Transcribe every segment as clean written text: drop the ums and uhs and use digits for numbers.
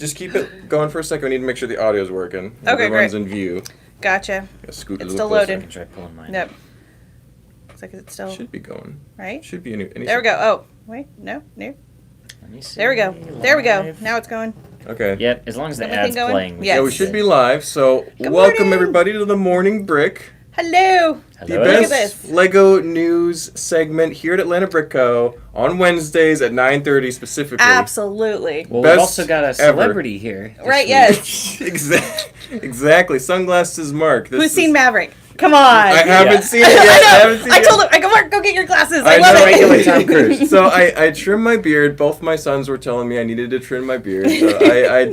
Just keep it going for a second. We need to make sure the audio's working. Okay, Everyone's great. in view. Gotcha. It's still loaded. I can try pulling mine. Yep. Looks like it's still... Should be going. Right? Should be any There we go. Oh, wait. No. Let me see. There we go. There we go. Live. Now it's going. Okay. Yep, as long as the Everything ad's going? playing. Yes. Yeah, we should be live. So Good welcome morning. everybody to the Morning Brick. Hello. The Hello. Look at best this. Lego news segment here at Atlanta Brick Co. on Wednesdays at 9:30 specifically. Absolutely. Well, Best we've also got a ever. celebrity here. this Right, week. yes. Exactly. Sunglasses Mark. Who's seen Maverick? Come on. I haven't Yeah. seen it yet. I haven't seen I it told him, I go, Mark, go get your glasses. I I love know. it. Regular Tom Cruise. So I trimmed my beard. Both my sons were telling me I needed to trim my beard. So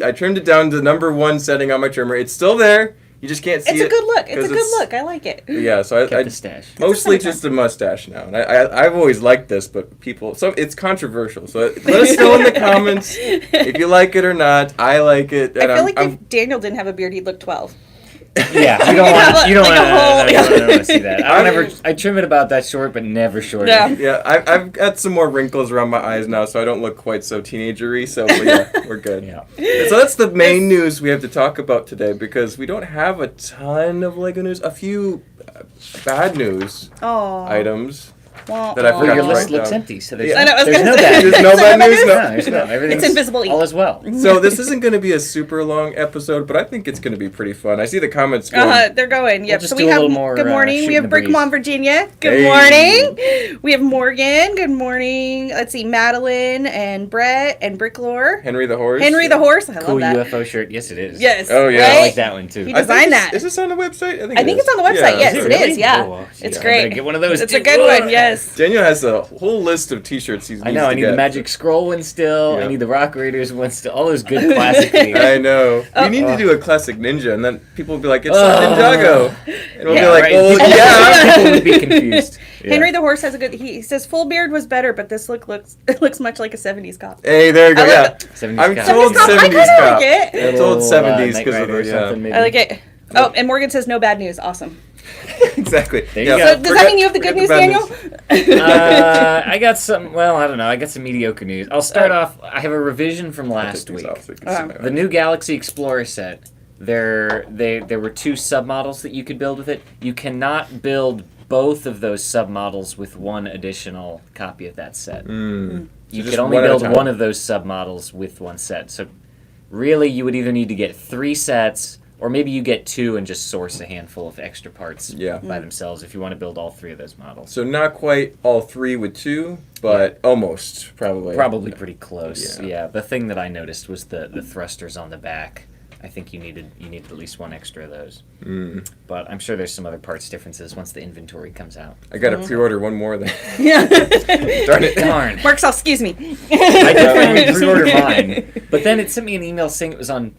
I trimmed it down to number 1 setting on my trimmer. It's still there. You just can't see it. It's a good look. It's a 'cause good look. I like it. Yeah, so Kept I the stash. mostly just a mustache now. And I've always liked this, but it's controversial. So let us know in the comments if you like it or not. I like it. I And feel like I'm if Daniel didn't have a beard, he'd look 12. Yeah, you don't want. You don't Like a whole- want to see that. I don't ever. I trim it about that short, but never shorter. Yeah. yeah, I've got some more wrinkles around my eyes now, so I don't look quite so teenagery. So but yeah, we're good. Yeah. So that's the main news we have to talk about today because we don't have a ton of Lego news. A few bad news Oh. items. Well, that I Well, forgot your to list write looks down. empty, so there's, Yeah. I know, I was there's gonna no say. bad. There's no bad news. No, there's no. Everything's invisible ink. all is well. So this isn't going to be a super long episode, but I think it's going to be pretty fun. I see the comments going. They're going. Yep. just So do we a have little more, good morning. We shooting have the Brick breeze. Mom Virginia. Good Hey. morning. We have Morgan. Good morning. Let's see, Madeline and Brett and Bricklore. Henry the horse. Henry the horse. I Cool love that. UFO shirt. Yes, it is. Yes. Oh, yeah. I Right? like that one too. He I think designed this- that. Is this on the website? I think it's on the website. Yes, is it really? is. Yeah. Oh, It's I great. better get one of those. It's a too. good one. Yes. Daniel has a whole list of T-shirts he's. I know. I need the Magic Scroll one still. Yeah. I need the Rock Raiders one still. All those good classic things. I know. Oh. We need to do a classic ninja, and then people will be like, "It's Ninjago," and we'll be Yeah, like, right. "Well, People- yeah." People would be confused. Yeah. Henry the horse has a good. He says full beard was better, but this looks much like a '70s cop. Hey, there you go. I Yeah, like 70s I'm cop. told 70s cop. I 70s kinda cop. like it. I'm told Little, 70s Knight because of Rider the or yeah. something, maybe. I like it. Oh, and Morgan says no bad news. Awesome. Exactly. There you Yeah, go. So does that mean you have the good news, forget Daniel? I got some. Well, I don't know. I got some mediocre news. I'll start off. I have a revision from I'll last take these week. off so you can see my The new Galaxy Explorer set. There were 2 submodels that you could build with it. You cannot build both of those submodels with one additional copy of that set. You just could only one at a build time. one of those submodels with one set. So really, you would either need to get 3 sets, or maybe you get 2 and just source a handful of extra parts Yeah. by themselves if you want to build all 3 of those models. So not quite all 3 with 2, but almost probably. Probably pretty close. Yeah. Yeah. The thing that I noticed was the thrusters on the back. I think you needed at least 1 extra of those. But I'm sure there's some other parts differences once the inventory comes out. I got to pre-order one more then. Yeah. Darn it. Darn. Mark's off. Excuse me. I definitely pre-order mine. But then it sent me an email saying it was on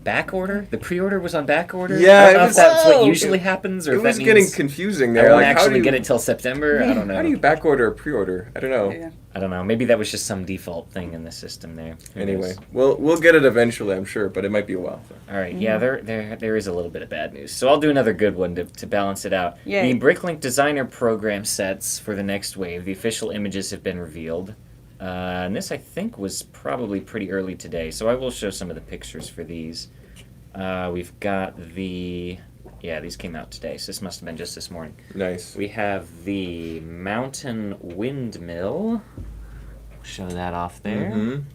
back order. The pre-order was on back order. Yeah, I don't it know if was- that's Whoa. what usually happens, or It if that was means getting confusing I there. won't Like, how do actually you get it till September. I don't know. How do you back order a pre-order? I don't know. Yeah. I don't know. Maybe that was just some default thing in the system there. Who Anyway, knows? we'll get it eventually, I'm sure, but it might be a while. All right, yeah, there is a little bit of bad news. So I'll do another good one to balance it out. Yay. The BrickLink designer program sets for the next wave, the official images have been revealed. And this, I think, was probably pretty early today, so I will show some of the pictures for these. We've got the... Yeah, these came out today, so this must have been just this morning. Nice. We have the mountain windmill. Show that off there.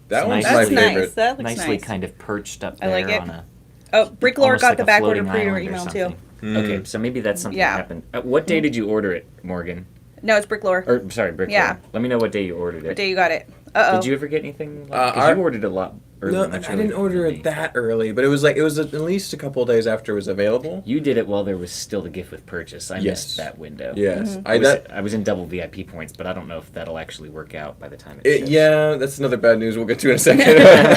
That It's one's nice. my That's nice. favorite. That looks Nicely nice. kind of perched up I there like it. on a... Oh, Bricklore almost got like the a back order floating pre-order island or email something. too. Okay, so maybe that's something Yeah. that happened. What day did you order it, Morgan? No, it's Bricklore. Or sorry, Brick. Yeah. Let me know what day you ordered it. What day you got it? Uh oh. Did you ever get anything? Because I- you ordered a lot early. No, much I earlier didn't order than me. it that early, but it was at least a couple of days after it was available. You did it while there was still the gift with purchase. I Yes. missed that window. Yes, Mm-hmm. I was in double VIP points, but I don't know if that'll actually work out by the time it ships. Yeah, that's another bad news we'll get to in a second.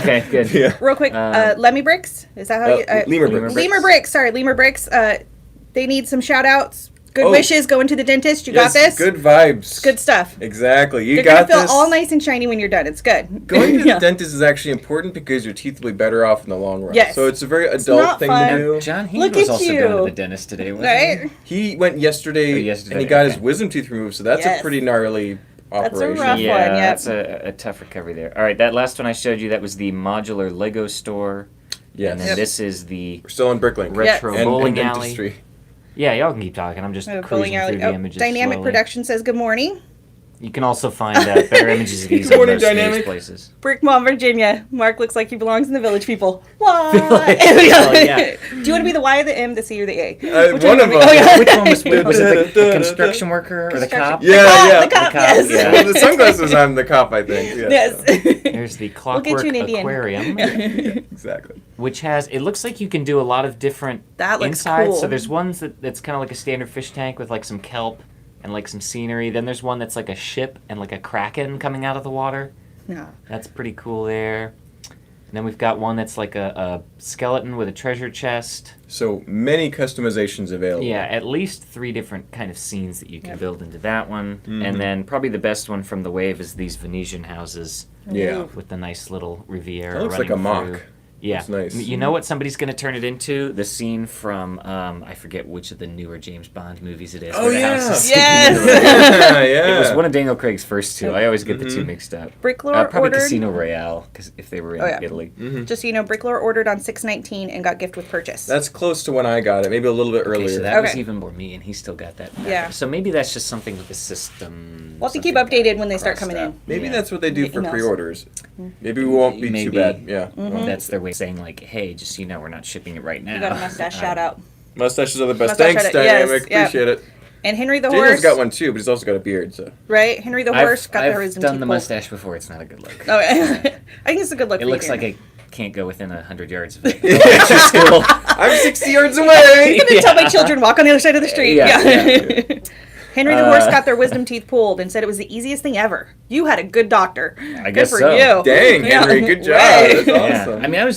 Okay, good. Yeah. Real quick, Lemmy Bricks? Is that how you... Lemur Lemur Bricks. Bricks. Lemur Bricks. Sorry, Lemur Bricks. They need some shout-outs. Good Oh. wishes. Going to the dentist. You Yes, got this? Good vibes. Good stuff. Exactly. You They're got going to feel this. all nice and shiny when you're done. It's good. Going to Yeah. the dentist is actually important because your teeth will be better off in the long run. Yes. So it's a very not adult thing fun. to do. John Heed Look was at also you. going to the dentist today, wasn't Right? He went yesterday, Oh, yesterday, and he got okay. his wisdom tooth removed, so that's Yes. a pretty gnarly That's a operation. rough Yeah, one, yep. that's a tough recovery there. All right, that last one I showed you, that was the modular Lego store. Yes. And then Yep. this is the We're still in BrickLink. retro Yes. bowling and alley. industry. Yeah, y'all can keep talking. I'm just Bowling cruising alley. through the images Dynamic slowly. Production says good morning. You can also find better images of these Good in morning, most news Dynamic. places. Brickmont, Virginia. Mark looks like he belongs in the Village People. What? Oh, yeah. Do you want to be the Y, the M, the C, or the A? One of them. Oh, yeah. Which one was it? The construction worker or the cop? Yeah, yeah. The cop, The cop, yes. yeah. Well, the sunglasses, I'm the cop, I think. Yeah, Yes. There's the We'll Clockwork get you an Indian. Aquarium, yeah, exactly. which has, it looks like you can do a lot of different That looks insides. cool. So there's ones that's kind of like a standard fish tank with like some kelp and like some scenery. Then there's one that's like a ship and like a kraken coming out of the water. No. That's pretty cool there. And then we've got one that's like a skeleton with a treasure chest. So many customizations available. Yeah, at least 3 different kind of scenes that you can Yep. build into that one. Mhm. And then probably the best one from the wave is these Venetian houses Yeah. with the nice little Riviera That looks like running a mock. through. Yeah. It's nice. You know what somebody's going to turn it into? The scene from, I forget which of the newer James Bond movies it is. Oh, where the yeah. house is Yes. sinking into the road. yeah, yeah. It was one of Daniel Craig's first 2. I always get the 2 Mhm. mixed up. Bricklore Probably ordered. Casino Royale, because if they were in Oh, yeah. Italy. Mhm. Just so you know, Bricklore ordered on 6/19 and got gift with purchase. That's close to when I got it. Maybe a little bit Okay, earlier. so that was Okay. even more me, and he still got that. Yeah. So maybe that's just something with the system. We'll have to keep something updated when they start crossed coming out. in. Maybe Yeah. that's what they do Get for emails. pre-orders. Maybe we won't be Maybe. too bad. Yeah. Mhm. That's their way of saying, like, hey, just so you know, we're not shipping it right now. You got a mustache I- shout out. Mustaches are the best. Mustache Thanks, shout out. Yes, Dynamic. yeah. Appreciate it. And Henry the Daniel's Horse. got one too, but he's also got a beard. So Right? Henry the Horse got I've the wisdom done teeth the pulled. mustache before. It's not a good look. Oh, yeah. I think it's a good look. It for looks you, like Henry. I can't go within 100 yards of it. Elementary school. I'm 60 yards away. I'm gonna tell my children walk on the other side of the street. Yeah, Yeah. Henry the Horse got their wisdom teeth pulled and said it was the easiest thing ever. You had a good doctor. I Good guess for so. you. Dang, Yeah. Henry, good job. Way. That's Yeah. awesome. I mean, I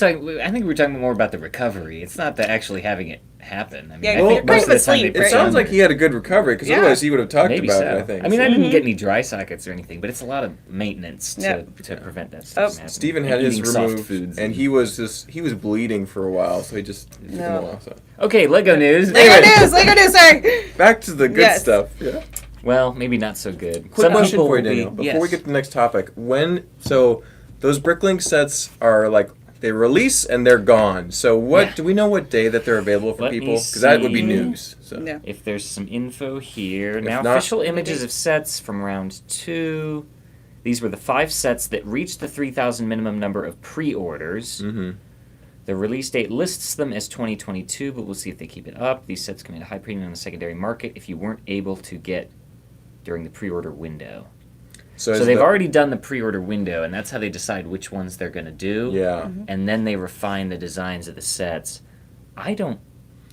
think we were talking more about the recovery. It's not the actually having it happen. I mean, Yeah, I you're think kind most of of the time asleep, they It right? put sounds you like he had a good recovery, because Yeah. otherwise he would have talked Maybe about so. it, I think. I mean, I didn't Mhm. get any dry sockets or anything, but it's a lot of maintenance to, Yep. to prevent that Oh. stuff from happening. Steven And had his eating soft removed, foods and he was bleeding for a while, so he just took him No. a while. So. Okay, Lego news. Lego Anyway. news, Lego news, sir. Back to the good Yes. stuff. Yeah. Well, maybe not so good. Quick question people for you, will be- Daniel. Before yes. we get to the next topic, so those BrickLink sets are like they release and they're gone. So what Yeah. do we know what day that they're available for Let me people? Because that would be see. news. So. Yeah. If there's some info here. Now, not- official images of sets from round 2. These were the 5 sets that reached the 3,000 minimum number of pre-orders. Mm-hmm. The release date lists them as 2022, but we'll see if they keep it up. These sets come at a high premium on the secondary market if you weren't able to get during the pre-order window. So is they've the- already done the pre-order window, and that's how they decide which ones they're going to do. Yeah. And then they refine the designs of the sets. I don't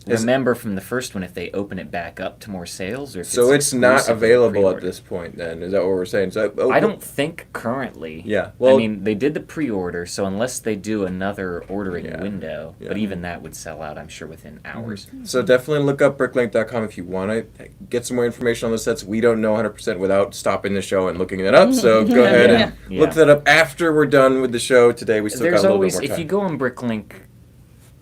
Is- remember from the first one if they open it back up to more sales or if So it's not exclusively available at pre-order. this point. Then is that what we're saying? So I don't think currently. Yeah. Well, I mean, they did the pre-order, so unless they do another ordering Yeah. window, Yeah. but even that would sell out, I'm sure, within hours. So definitely look up bricklink.com if you want to get some more information on the sets. We don't know 100% without stopping the show and looking it up. So go ahead and Yeah. look that up after we're done with the show today. We still There's got a little always, bit more if time. you go on BrickLink,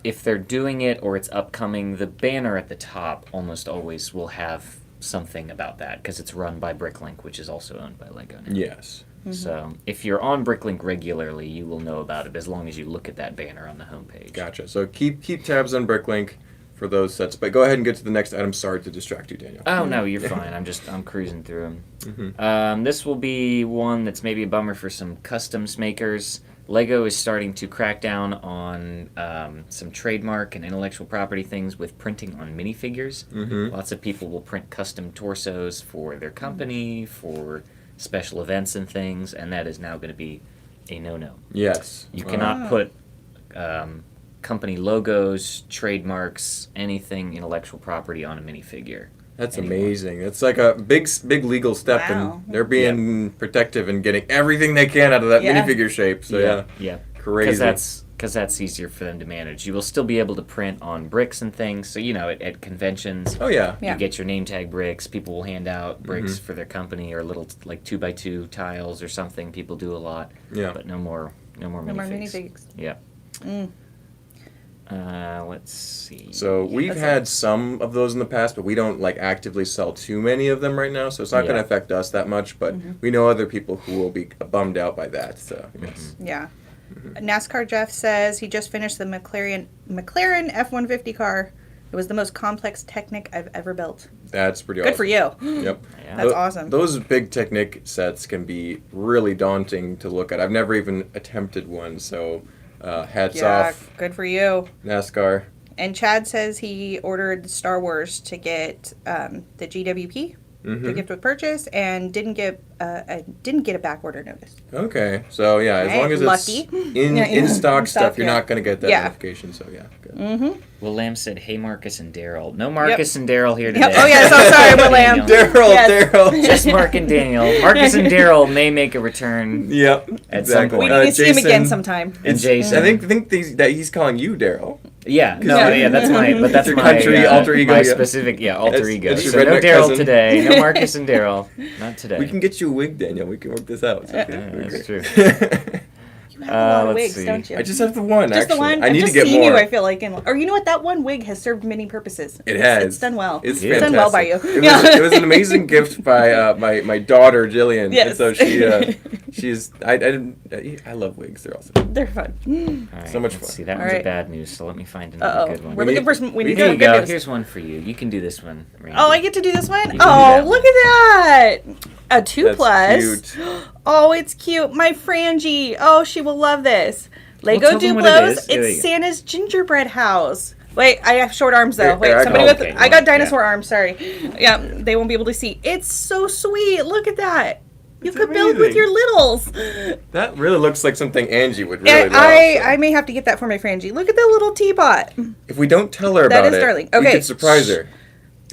if they're doing it or it's upcoming, the banner at the top almost always will have something about that because it's run by BrickLink, which is also owned by Lego now. Yes. So if you're on BrickLink regularly, you will know about it as long as you look at that banner on the homepage. Gotcha. So keep tabs on BrickLink for those sets. But go ahead and get to the next item. Sorry to distract you, Daniel. Oh no, you're fine. I'm cruising through them. Mhm. This will be one that's maybe a bummer for some customs makers. Lego is starting to crack down on some trademark and intellectual property things with printing on minifigures. Mm-hmm. Lots of people will print custom torsos for their company, for special events and things, and that is now going to be a no-no. Yes. You Wow. cannot put company logos, trademarks, anything intellectual property on a minifigure. That's anymore. amazing. It's like a big legal step, Wow. and they're being protective and getting everything they can out of that Yeah. minifigure shape. So yeah, Yeah. crazy. Because that's easier for them to manage. You will still be able to print on bricks and things. So, you know, at conventions, Oh yeah. Yeah. you get your name tag bricks. People will hand out bricks for their company or little, like, 2x2 tiles or something. People do a lot. Yeah. But no more No more minifigs. minifigs. Yeah. Mm. Let's see. So we've had some of those in the past, but we don't like actively sell too many of them right now. So it's not going to affect us that much. But we know other people who will be bummed out by that. So yes. Yeah. NASCAR Jeff says he just finished the McLaren F-150 car. It was the most complex Technic I've ever built. That's pretty awesome. Good for you. Yep. Yeah. That's awesome. Those big Technic sets can be really daunting to look at. I've never even attempted one, so hats off. Good for you. NASCAR. And Chad says he ordered Star Wars to get the GWP, the gift with purchase, and didn't get a back order notice. Okay, so yeah, as long as Lucky. it's in stock stuff, you're yeah. not going to get that notification. So yeah, good. Will Lamb said, "Hey, Marcus and Daryl." No Marcus and Daryl here today. Yep. Oh yeah, so sorry, Will Lamb. Daryl. Just Mark and Daniel. Marcus and Daryl may make a return. Yep, At some point. We need to see him Jason- again sometime. And Jason. I think that he's calling you Daryl. Yeah, no, yeah, that's Your my country alter ego, my yeah. specific, alter It's- ego. it's your So no redneck Daryl cousin. today, no Marcus and Daryl, not today. We can get you a wig, Daniel. We can work this out. It's okay. Yeah, that's true. You have a lot of let's wigs, see. don't you? I just have the one. Just actually. the one. I need I've to just get seen more. you. I feel like, or you know what? That one wig has served many purposes. It has. It's done well. It's Yeah. fantastic. done well by you. It was an amazing gift by my daughter Jillian. Yes. And so she's I love wigs. They're awesome. They're fun. All right, So much let's fun. see, that All one's right. bad news, so let me find another good one. We're looking for some. We need Here to you good go. news. Here's one for you. You can do this one, Randy. Oh, I get to do this one? You can do Oh, that look at that. A 2 That's plus. cute. Oh, it's cute. My Frangie. Oh, she will love this. Lego tell them what it Duplos. is. Yeah, there you It's go. Santa's gingerbread house. Wait, I have short arms though. Here, Wait, I somebody got- with okay, I got yeah. dinosaur arms. Sorry. Yeah, they won't be able to see. It's so sweet. Look at that. You It's could build with amazing. your littles. That really looks like something Angie would really And love. I may have to get that for my Frangie. Look at that little teapot. If we don't tell her That about is it, darling. we Okay. could surprise her.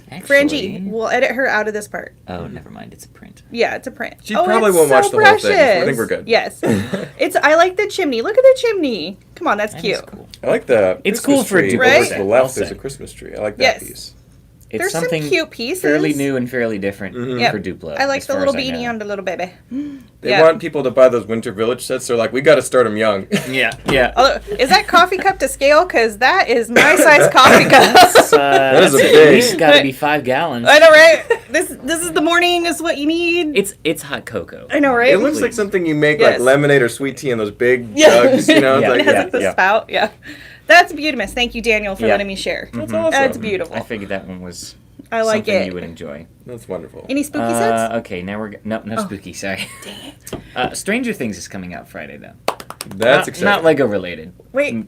Frangie, Actually- we'll edit her out of this part. Oh, never mind. It's a print. Yeah, it's a print. She Oh, probably it's won't so watch the whole thing. I think precious. we're good. Yes. I like the chimney. Look at the chimney. Come on, that's That cute. is cool. I like the It's Christmas cool for a tree. Duplo Over set, to the I'll left, there's say. a Christmas tree. I like that Yes. piece. It's There's some something cute pieces. fairly new and fairly different Yep. for Duplo. I like as the far little as I beanie know. on the little baby. They Yeah. want people to buy those Winter Village sets. They're like, we got to start them young. Yeah, yeah. Oh, is that coffee cup to scale? Because that is my size coffee cup. That is That's a at big- least got to be 5 gallons. I know, right? This is the morning is what you need. It's hot cocoa. I know, right? It looks like something you make Yes. like lemonade or sweet tea in those big Yeah. jugs. You know, it's Yeah. like It has like the yeah. spout. Yeah. That's beautiful. Thank you, Daniel, for Yeah. letting me share. that's awesome. That's beautiful. I figured that one was I like something it. you would enjoy. That's wonderful. Any spooky sets? Okay, now we're no spooky. Sorry. Stranger Things is coming out Friday though. That's not exciting. Lego related. Wait.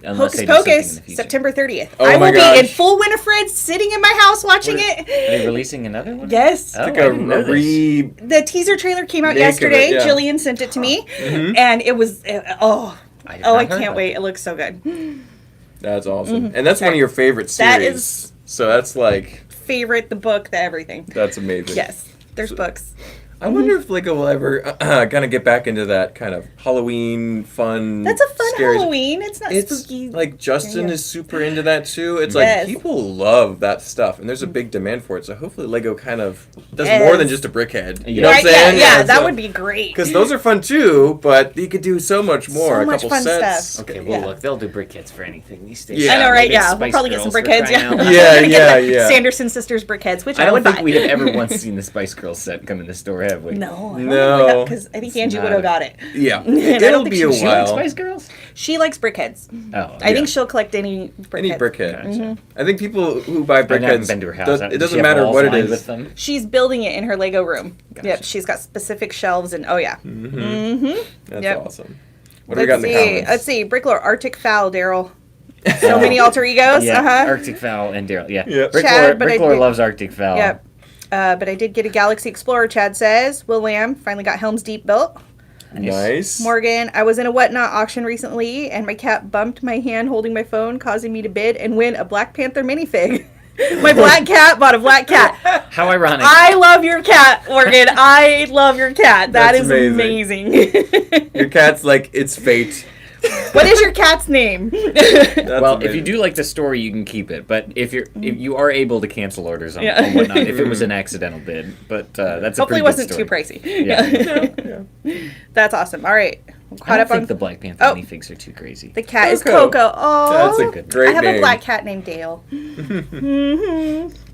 Unless Hocus they do something in Pocus, the future. September 30th. Oh I my will be in gosh. full Winifred, sitting in my house watching Are they it. releasing another one? Yes. Oh, It's like I a didn't know this. The teaser trailer came out Make of it, yesterday. yeah. Jillian sent it to me, Mhm. and it was I did I not heard can't about wait! that. It looks so good. That's awesome. And that's one of your favorite series. That is- So that's like, Favorite, the book, the everything. that's amazing. Yes, there's So- books. I wonder if Lego will ever kind of get back into that kind of Halloween fun. That's a fun scary- Halloween. It's not It's spooky. like Justin Yeah. is super into that too. It's Yes. like people love that stuff, and there's a big demand for it. So hopefully Lego kind of does Yes. more than just a brickhead. You Yeah. know what Right? I'm saying? Yeah, that would be great. Because those are fun too, but you could do so much more. So a much couple fun sets. stuff. Okay, well Yeah. look, they'll do brickheads for anything these days. Yeah. I know, right? Maybe Yeah, we'll Spice probably get some Girls for brickheads. crying Yeah, out loud. Yeah, We're gonna get yeah, the yeah. Sanderson sisters brickheads, which I I, don't would think buy. we have ever once seen the Spice Girls set come in the store, have we? No, No. because I think It's Angie not would have a- got it. Yeah, And I don't it'll think be she- a She likes while. Spice Girls? She likes brickheads. Oh, I think Yeah. she'll collect any brickhead. Any brickhead. Gotcha. I think people who buy I haven't brickheads, been to her house. does- Does it she doesn't have matter walls what it lined is. with them? She's building it in her Lego room. Gotcha. Yep, she's got specific shelves and oh yeah. That's Yep. awesome. What do we got in the comments? Let's see. Bricklor, Arctic Fowl, Daryl. So many alter egos. Yeah, Uh-huh. Arctic Fowl and Daryl. Yeah, Yep. Chad, but I Bricklor did- loves Arctic Fowl. Yep. But I did get a Galaxy Explorer, Chad says. Will Lamb finally got Helm's Deep built. Nice. Morgan, I was in a Whatnot auction recently, and my cat bumped my hand holding my phone, causing me to bid and win a Black Panther minifig. My black cat bought a black cat. How ironic. I love your cat, Morgan. I love your cat. That That's is amazing. Your cat's like, it's fate. What is your cat's name? Well, amazing. if you do like the story, you can keep it. But if you are able to cancel orders on whatnot, if it was an accidental bid, but that's a Hopefully, it pretty wasn't good too story. pricey. Yeah. That's awesome. All right, I don't think the Black Panther minifigs are too crazy. The cat is Coco. Coco. Oh, That's a good, great I have name. a black cat named Dale.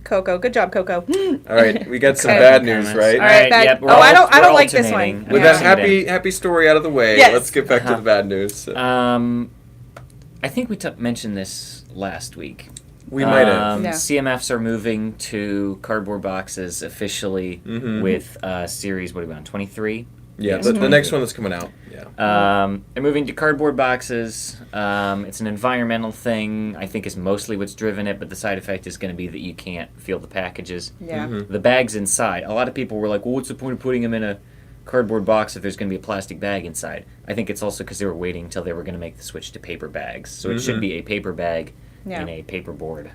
Coco, good job, Coco. All right, we got some Okay. bad news, right? All right, bad- Yep, we're I don't we're like this alternating. one. With Yeah. that happy story out of the way, Yes. let's get back to the bad news. So, I think we mentioned this last week. we might have. Yeah. CMFs are moving to cardboard boxes officially with series, what are we on, 23? Yeah, Yes, the next one that's coming out. Yeah. They're moving to cardboard boxes. It's an environmental thing. I think is mostly what's driven it, but the side effect is going to be that you can't feel the packages. Yeah. The bags inside. A lot of people were like, well, what's the point of putting them in a cardboard box if there's going to be a plastic bag inside? I think it's also because they were waiting until they were going to make the switch to paper bags. So it should be a paper bag in a paperboard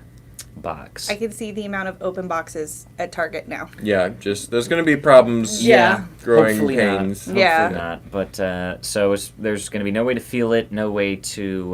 box. I can see the amount of open boxes at Target now. Yeah, just there's going to be problems. Yeah. Growing Hopefully pains. Not. Yeah. Hopefully not. But so there's going to be no way to feel it, no way to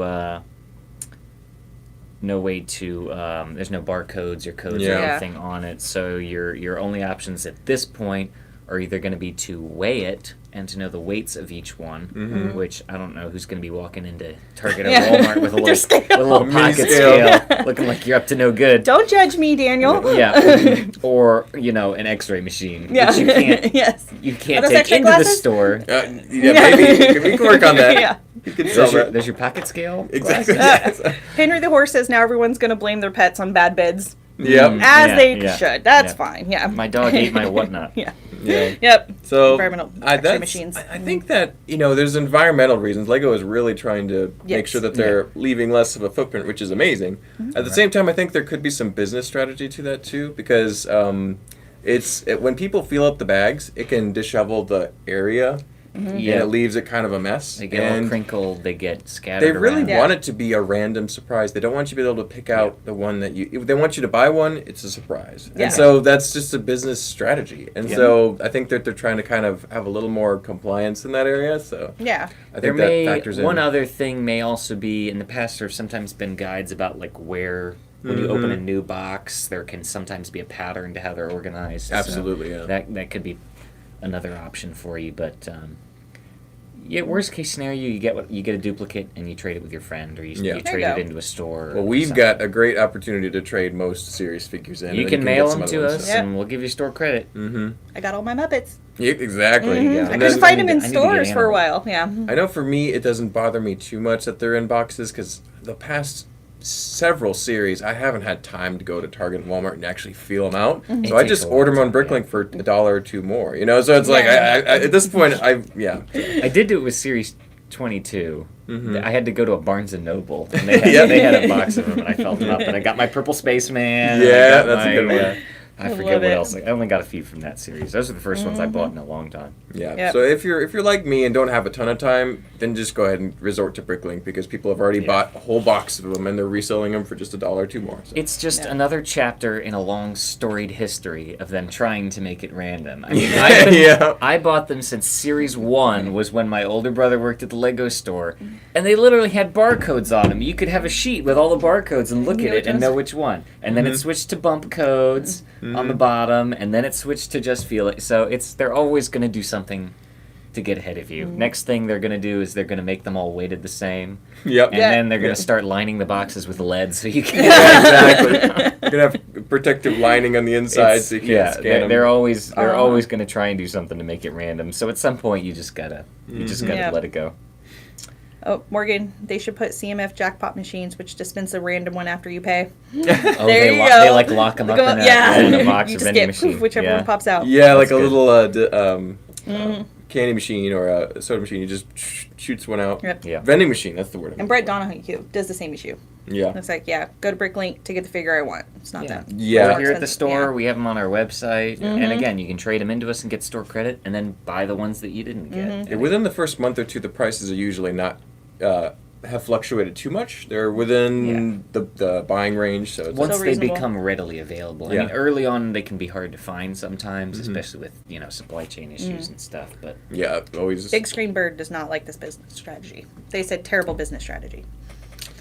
there's no barcodes or codes or Yeah. anything on it. So your only options at this point are either going to be to weigh it and to know the weights of each one, which I don't know who's going to be walking into Target or Yeah. Walmart with a Their scale. Mini pocket scale. scale, looking like you're up to no good. Don't judge me, Daniel. Yeah, or an X-ray machine, Yeah. which you can't Yes. you can't those take X-ray into the glasses? store. Yeah, maybe we can work on that. Yeah. You can sell that. There's your pocket scale. Exactly. Henry the horse says now everyone's going to blame their pets on bad beds. Yep. As Yeah, they yeah, should. That's yeah. fine. Yeah. My dog ate my whatnot. Yeah. Yeah. Yep. So Environmental X-ray that's, machines. I think that there's environmental reasons. Lego is really trying to make Yes. sure that they're leaving less of a footprint, which is amazing. At the same time, I think there could be some business strategy to that too, because when people fill up the bags, it can dishevel the area. And Yeah, it leaves it kind of a mess. they get all and crinkled. They get scattered. they really around. Yeah. want it to be a random surprise. They don't want you to be able to pick out the one that you. If they want you to buy one, it's a surprise. Yeah. And so that's just a business strategy. And Yeah. so I think that they're trying to kind of have a little more compliance in that area. So Yeah. I There think that may factors in. one other thing may also be in the past. There's sometimes been guides about like where when you open a new box, there can sometimes be a pattern to how they're organized. So Absolutely, yeah. That could be another option for you, but. Yeah, worst case scenario, you get a duplicate and you trade it with your friend, or you Yeah. trade There you it go. into a store. Well, or we've something. got a great opportunity to trade most series figures in. You and can then mail get some them other to ones, us, so- Yeah. and we'll give you store credit. I got all my Muppets. Yeah, exactly. There you go. I And couldn't then- find them in I need to get stores for a animals. while. Yeah. I know for me, it doesn't bother me too much that they're in boxes because the past several series, I haven't had time to go to Target and Walmart and actually feel them out. It So I takes just a long order them on time, BrickLink for $1 or $2 more. So it's like Yeah. I at this point, yeah. I did do it with Series 22. I had to go to a Barnes and Noble, and they Yeah. they had a box of them, and I felt them up. And I got my Purple Spaceman. and I Yeah, got that's a good one. I I forget love what it. else. I only got a few from that series. Those are the 1st ones I bought in a long time. Yeah. Yep. So if you're like me and don't have a ton of time, then just go ahead and resort to BrickLink because people have already Yeah. bought a whole box of them and they're reselling them for just $1 or $2 more. So. It's just Yeah. another chapter in a long storied history of them trying to make it random. I mean, Yeah. I bought them since Series 1 was when my older brother worked at the Lego store, and they literally had barcodes on them. You could have a sheet with all the barcodes and look at it and know which one. And then it switched to bump codes on the bottom, and then it switched to just feel it. So they're always going to do something to get ahead of you. Next thing they're going to do is they're going to make them all weighted the same. Yep. And Yeah. then they're going to start lining the boxes with lead so you can... Yeah, exactly. You're gonna have protective lining on the inside so you can't scan them. they're always going to try and do something to make it random. So at some point you just gotta Yeah. let it go. Oh, Morgan, they should put CMF jackpot machines, which dispense a random one after you pay. Oh, There you they go. like lock them up in a, Yeah. in a box You or just vending get machine. poof, whichever yeah. one pops out. Yeah, like That's a good. little candy machine or a soda machine. You just shoots one out. Yep. Yeah. Vending machine, that's the word. I'm And Brett looking Donahue does the same as you. for. Yeah. It's like, yeah, go to BrickLink to get the figure I want. It's not Yeah. that. Yeah. We're here at the expensive, store. yeah. We have them on our website, and again, you can trade them into us and get store credit, and then buy the ones that you didn't get. Yeah, within the first month or two, the prices are usually not have fluctuated too much. They're within the buying range, so it's Once So they reasonable. become readily available. I Yeah. mean, early on they can be hard to find sometimes, especially with supply chain issues Mm-hmm. and stuff. But yeah, always. Big Screen Bird does not like this business strategy. They said terrible business strategy.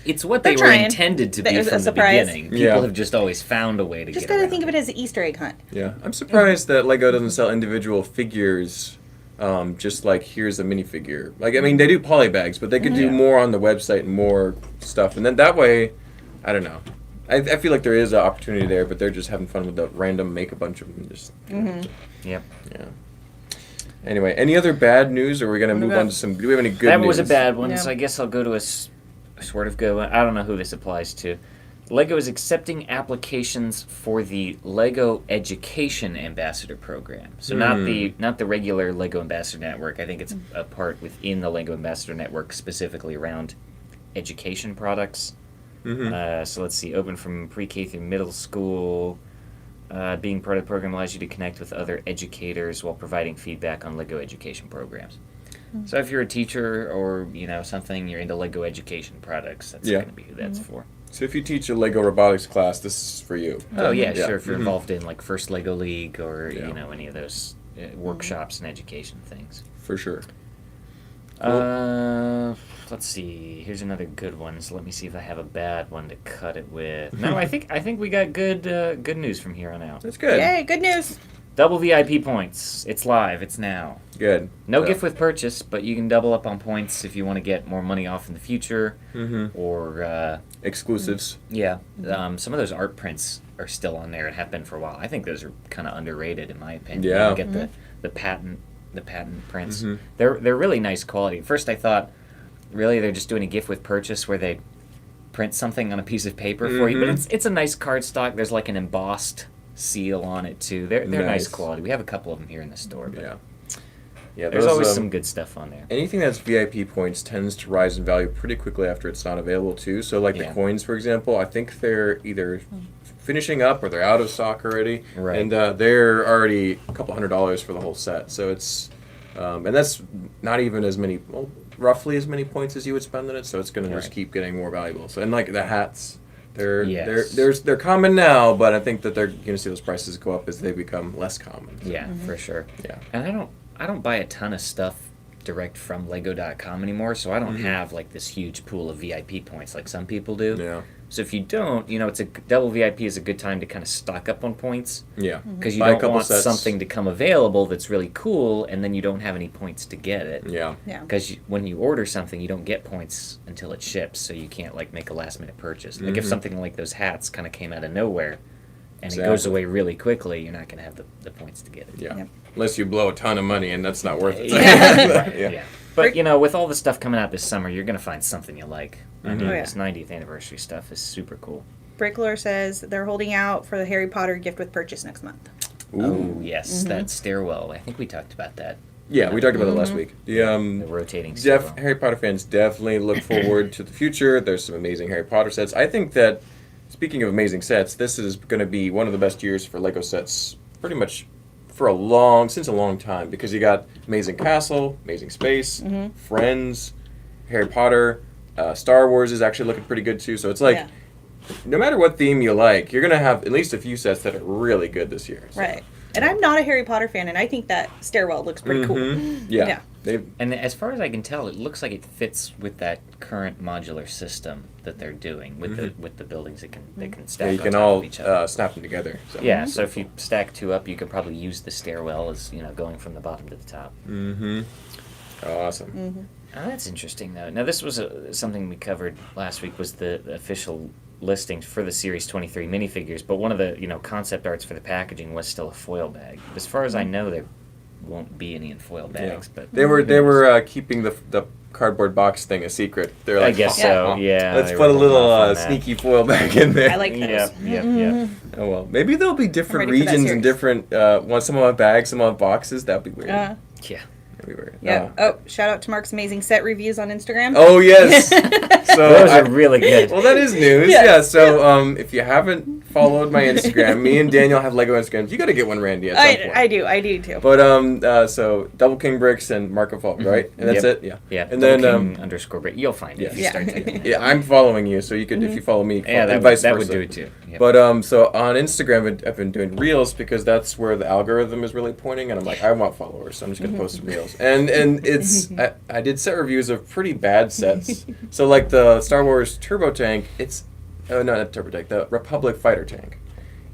it's what They're they were trying. intended to It be was a from the surprise. beginning. People Yeah. have just always found a way to Just get gotta around think of it as an Easter egg hunt. Yeah, I'm surprised that Lego doesn't sell individual figures. Just like here's a minifigure. Like I mean, they do polybags, but they could do more on the website and more stuff. And then that way, I don't know. I feel like there is an opportunity there, but they're just having fun with the random make a bunch of them. And just Yep. yeah. Anyway, any other bad news, or are we gonna move on to some? Do we have any good That news? was a bad one, Yeah. so I guess I'll go to sort of go. I don't know who this applies to. Lego is accepting applications for the Lego Education Ambassador Program. So not the regular Lego Ambassador Network. I think it's a part within the Lego Ambassador Network specifically around education products. So let's see, open from pre-K through middle school. Being part of the program allows you to connect with other educators while providing feedback on Lego education programs. So if you're a teacher or something, you're into Lego education products, that's Yeah. going to be who that's for. So if you teach a Lego robotics class, this is for you. Oh yeah, Yeah. sure. If you're involved in like First Lego League or Yeah. any of those workshops and education things. For sure. Let's see. Here's another good one. So let me see if I have a bad one to cut it with. No, I think we got good news from here on out. That's good. Yay, good news. Double VIP points. It's live. It's now. Good. No So- gift with purchase, but you can double up on points if you want to get more money off in the future. Or Exclusives. some of those art prints are still on there and have been for a while. I think those are kind of underrated in my opinion. Yeah. You get the patent prints. They're really nice quality. At first I thought really they're just doing a gift with purchase where they print something on a piece of paper for you, but it's a nice cardstock. There's like an embossed seal on it too. They're nice Nice. quality. We have a couple of them here in the store, but Yeah. there's those, always some good stuff on there. Anything that's VIP points tends to rise in value pretty quickly after it's not available too. So like the Yeah. coins, for example, I think they're either finishing up or they're out of stock already. Right. And they're already a couple $100 for the whole set. So it's, and that's not even as many, well, roughly as many points as you would spend on it. So it's going to just Right. keep getting more valuable. So and like the hats, they're Yes. they're common now, but I think that they're going to see those prices go up as they become less common. So, Yeah, for sure. Yeah. And I don't buy a ton of stuff direct from lego.com anymore, so I don't have like this huge pool of VIP points like some people do. Yeah. So if you don't, it's a double VIP is a good time to kind of stock up on points Yeah. because you Buy a don't couple want sets. something to come available that's really cool and then you don't have any points to get it. Yeah. Yeah. Because when you order something, you don't get points until it ships, so you can't like make a last minute purchase. Like if something like those hats kind of came out of nowhere and it goes Exactly. away really quickly, you're not going to have the points to get it. Yeah. Yep. Unless you blow a ton of money, and that's not worth it. Yeah. But with all the stuff coming out this summer, you're gonna find something you like. I mean, Oh, yeah. this 90th anniversary stuff is super cool. Bricklore says they're holding out for the Harry Potter gift with purchase next month. Oh yes, that stairwell. I think we talked about that. Yeah, we talked about that last week. The rotating stairwell. Harry Potter fans definitely look forward to the future. There's some amazing Harry Potter sets. I think that, speaking of amazing sets, this is going to be one of the best years for Lego sets, pretty much since a long time, because you got Amazing Castle, Amazing Space, Friends, Harry Potter, Star Wars is actually looking pretty good too. So it's like, Yeah. no matter what theme you like, you're going to have at least a few sets that are really good this year. So. Right. And I'm not a Harry Potter fan, and I think that stairwell looks pretty cool. Yeah. Yeah. And as far as I can tell, it looks like it fits with that current modular system that they're doing with the buildings that can stack Yeah, you on can top all of each other. snap them together. So. Yeah, so if you stack two up, you could probably use the stairwell as going from the bottom to the top. Mm-hmm. Awesome. Oh, that's interesting, though. Now, this was something we covered last week, was the official listings for the Series 23 minifigures, but one of the concept arts for the packaging was still a foil bag. As far as I know, there won't be any in foil bags, but They were keeping the cardboard box thing a secret. They're like, I guess so. Yeah, let's they put a were little holding off on that. sneaky foil bag in there. I like those. Yep. Oh well, maybe there'll be different I'm ready for that regions and series. different. Some will have bags, some will have boxes. That'd be weird. Uh, Yeah. That'd be weird. yeah. Oh, shout out to Mark's amazing set reviews on Instagram. Oh yes, Those are really good. Well, that is news. Yes. Yeah. So if you haven't followed my Instagram, me and Daniel have Lego Instagrams. You got to get one, Randy, at some point. I do too. But so Double King Bricks and Mark of Fault, right? And that's it. Yeah. Yeah. And then underscore break. You'll find it if you Yeah. start typing. yeah, I'm following you, so you could if you follow me, Yeah, and that, vice that versa. would do it too. Yep. But so on Instagram, I've been doing reels because that's where the algorithm is really pointing, and I'm like, I want followers, so I'm just gonna post some reels. And it's I did set reviews of pretty bad sets. So like the Star Wars Turbo Tank, it's no, not Turbo Tank, the Republic Fighter Tank.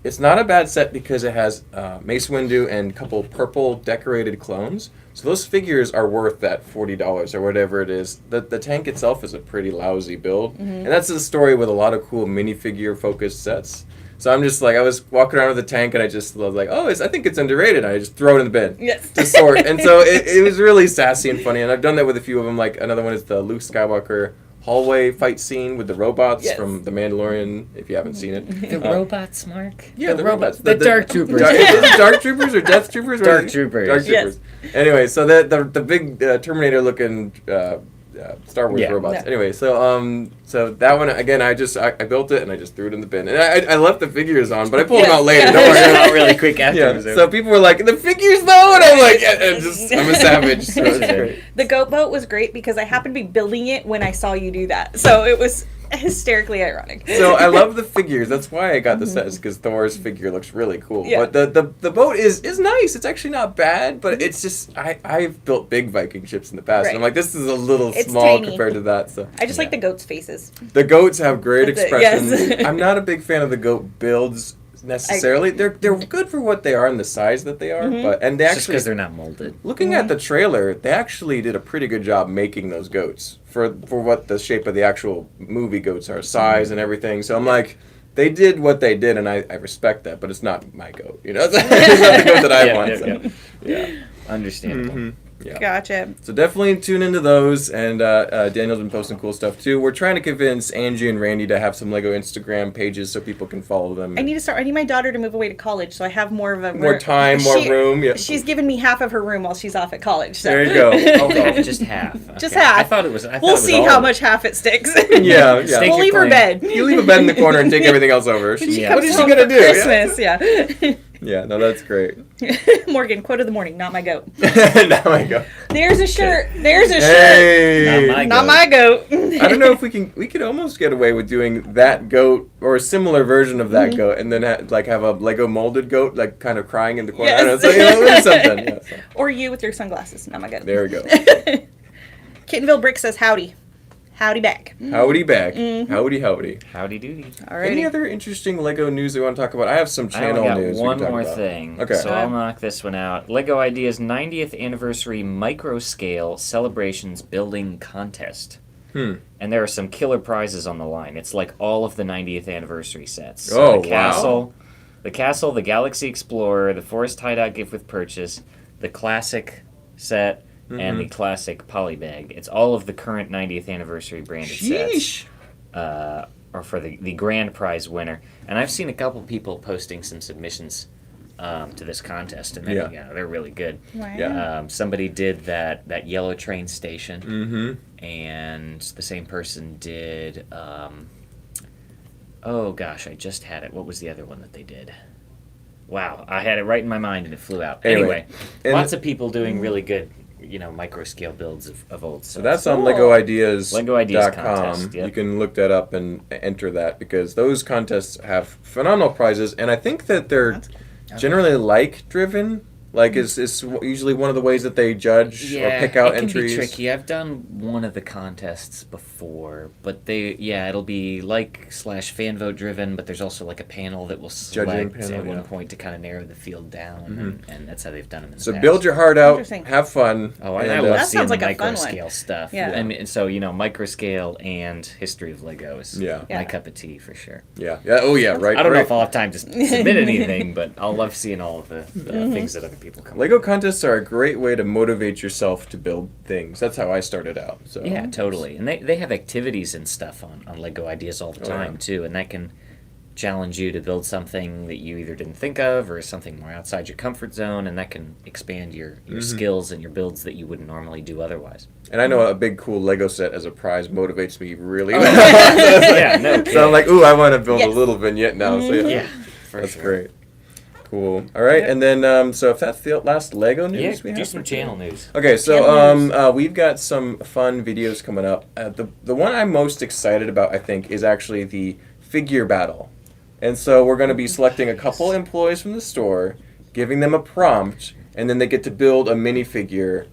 It's not a bad set because it has Mace Windu and a couple purple decorated clones. So those figures are worth that $40 or whatever it is. The tank itself is a pretty lousy build. And that's the story with a lot of cool minifigure focused sets. So I'm just like, I was walking around with the tank and I just was like, oh, I think it's underrated. And I just throw it in the bin Yes. to sort. And so it was really sassy and funny. And I've done that with a few of them. Like another one is the Luke Skywalker hallway fight scene with the robots Yes. from The Mandalorian, if you haven't seen it. The robots, Mark. Yeah, the robots. The Dark Troopers. Is it Dark Troopers or Death Troopers? What Dark is it? Troopers. Dark Yes. Troopers. Anyway, so the big Terminator-looking Star Wars Yeah. robots. Yeah. Anyway, so that one again, I built it and I just threw it in the bin, and I left the figures on, but I pulled them out later. Yeah. Don't worry. They're out really quick after. Yeah. So people were like, "The figures, though," and I'm like, I'm a savage. So it's great. The goat boat was great because I happened to be building it when I saw you do that. So it was hysterically ironic. So I love the figures. That's why I got the set, is because Thor's figure looks really cool. Yeah. But the boat is nice. It's actually not bad, but it's just I've built big Viking ships in the past. And I'm Right. like, this is a little It's small tiny. compared to that. So I just like the goats' faces. the goats have great That's it, expressions. yes. I'm not a big fan of the goat builds necessarily. They're good for what they are and the size that they are. And they Just actually, because they're not molded. looking at the trailer, they actually did a pretty good job making those goats for what the shape of the actual movie goats are, size and everything. So I'm like, they did what they did, and I respect that, but it's not my goat. You know, it's not the goat that I Yeah, want. yeah, So, yeah. Understandable. Yeah. Gotcha. So definitely tune into those, and Daniel's been posting cool stuff too. We're trying to convince Angie and Randy to have some Lego Instagram pages so people can follow them. I need my daughter to move away to college, so I have more of a More time, more room. Yeah. She's given me half of her room while she's off at college. So. There you go. Oh, just half. Just Okay. half. I thought it was. We'll see how much half it sticks. Yeah, yeah. Stake We'll your leave her claim. bed. You leave a bed in the corner and take everything else over. She Yeah. What comes is she home gonna for do? Christmas, yeah. Yeah, no, that's great. Morgan, quote of the morning, not my goat. Now I go. There's a shirt. There's a shirt. Hey. Not Not my my goat. I don't know if we could almost get away with doing that goat or a similar version of that goat, and then have a Lego molded goat like kind of crying in the corner. I don't know, so, it's something. Yeah, so. Or you with your sunglasses, not my goat. There we go. Kittenville Brick says howdy. Howdy back. Howdy back. Howdy howdy. Howdy doody. Alrighty. Any other interesting Lego news we want to talk about? I have some I channel only got news. we one can talk more about. thing. Okay. So I'll knock this one out. Lego Ideas 90th Anniversary Micro Scale Celebrations Building Contest. And there are some killer prizes on the line. It's like all of the 90th anniversary sets. Oh, the wow. castle, the Galaxy Explorer, the Forest Hideout Gift with Purchase, the classic set, and the classic polybag. It's all of the current 90th anniversary branded sets. Or for the grand prize winner. And I've seen a couple people posting some submissions to this contest, and they're really good. Wow. Yeah. Somebody did that yellow train station, and the same person did. Oh gosh, I just had it. What was the other one that they did? Wow, I had it right in my mind and it flew out. Anyway, and lots of people doing really good, micro scale builds of old So stuff. that's on Cool. LegoIdeas.com. Lego Ideas contest, yep. You can look that up and enter that because those contests have phenomenal prizes, and I think that they're generally like driven. Like is usually one of the ways that they judge or pick out it can entries. be tricky. I've done one of the contests before, but it'll be fan vote driven, but there's also like a panel that will Judging select panel, at one yeah. point to kind of narrow the field down, and that's how they've done them in the So past. build your heart out, Interesting. have fun. Oh, and, I love That seeing sounds the like a micro fun one. scale stuff. Yeah. I mean, so micro scale and history of Lego is Yeah. Yeah. my cup of tea for sure. yeah. Oh yeah, right. I don't know right. if I'll have time to submit anything, but I'll love seeing all of the things that other people come up Lego contests are a great way to motivate yourself to build things. That's how I started out. So Yeah, totally. And they have activities and stuff on Lego Ideas all the time, too. And that can challenge you to build something that you either didn't think of or something more outside your comfort zone, and that can expand your skills and your builds that you wouldn't normally do otherwise. And I know a big cool Lego set as a prize motivates me really well. Yeah, no kidding. So I'm like, ooh, I want to build a little vignette now. So Yeah, that's great. Cool. All right, and then so if that's the last Lego news we have. do some channel news. Okay, so we've got some fun videos coming up. The one I'm most excited about, I think, is actually the figure battle. And so we're going to be selecting a couple employees from the store, giving them a prompt, and then they get to build a minifigure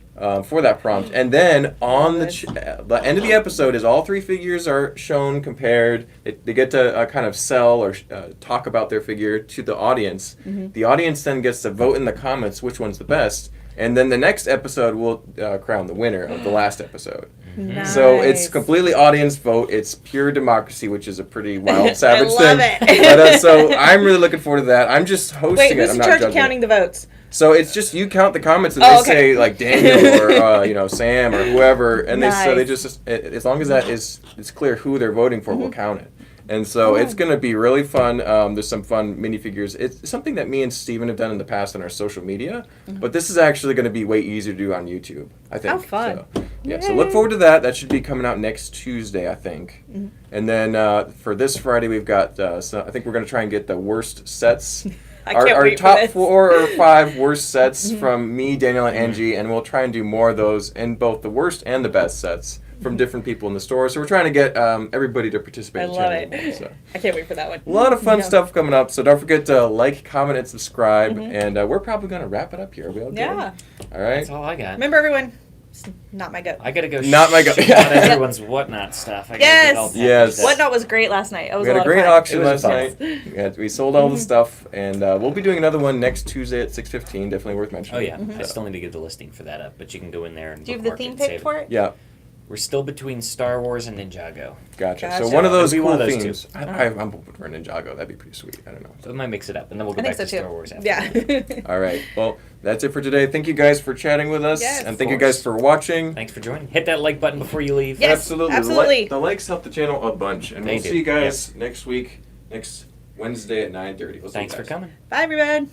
for that prompt. And then on the end of the episode is all 3 figures are shown, compared. They get to kind of sell or talk about their figure to the audience. The audience then gets to vote in the comments which one's the best. And then the next episode will crown the winner of the last episode. Nice. So it's completely audience vote. It's pure democracy, which is a pretty wild, savage I love thing. it. But so I'm really looking forward to that. I'm just hosting Wait, it. who's I'm in not charge of judging counting it. the votes? So it's just you count the comments and Oh, they okay. say like Daniel or Sam or whoever, and so they Nice. just as long as that is it's clear who they're voting for, we'll count it. And so it's going to be really fun. There's some fun minifigures. It's something that me and Steven have done in the past on our social media, but this is actually going to be way easier to do on YouTube, I think. Oh, fun. So, yeah, so look forward to that. That should be coming out next Tuesday, I think. And then for this Friday, we've got, so I think we're going to try and get the worst sets. I can't Our wait for top this. 4 or 5 worst sets from me, Daniel, and Angie, and we'll try and do more of those in both the worst and the best sets from different people in the store. So we're trying to get everybody to participate. I in love Channel it. One, so. I can't wait for that one. A lot of fun stuff coming up, so don't forget to like, comment, and subscribe. And we're probably going to wrap it up here. Are we all good? Yeah. All right. That's all I got. Remember, everyone, it's not my goat. I gotta go. Not my go- shoot out everyone's whatnot stuff. I gotta Yes. get all that Yes. stuff. Whatnot was great last night. It was We had a lot great of fun. auction It was last fun. night. Yeah, we sold all the stuff, and we'll be doing another one next Tuesday at 6:15. Definitely worth Oh mentioning. yeah, I still need to get the listing for that up, but you can go in there and Do you have the bookmark theme and save picked for it? Yeah, We're still between Star Wars and Ninjago, gotcha. Gotcha. So one of those It'll be cool one of those themes. two. I'm hoping for a Ninjago. That'd be pretty sweet. I don't know. so we might mix it up, and then we'll go I think back so to too. Star Wars after. Yeah. All right. Well, that's it for today. Thank you guys for chatting with us, Yes. and Of thank you guys course. for watching. Thanks for joining. Hit that like button before you leave. Yes, Absolutely. absolutely. The likes help the channel a bunch, and They we'll do. see you guys next week, next Wednesday at 9:30. We'll see you Thanks for guys. coming. Bye, everyone.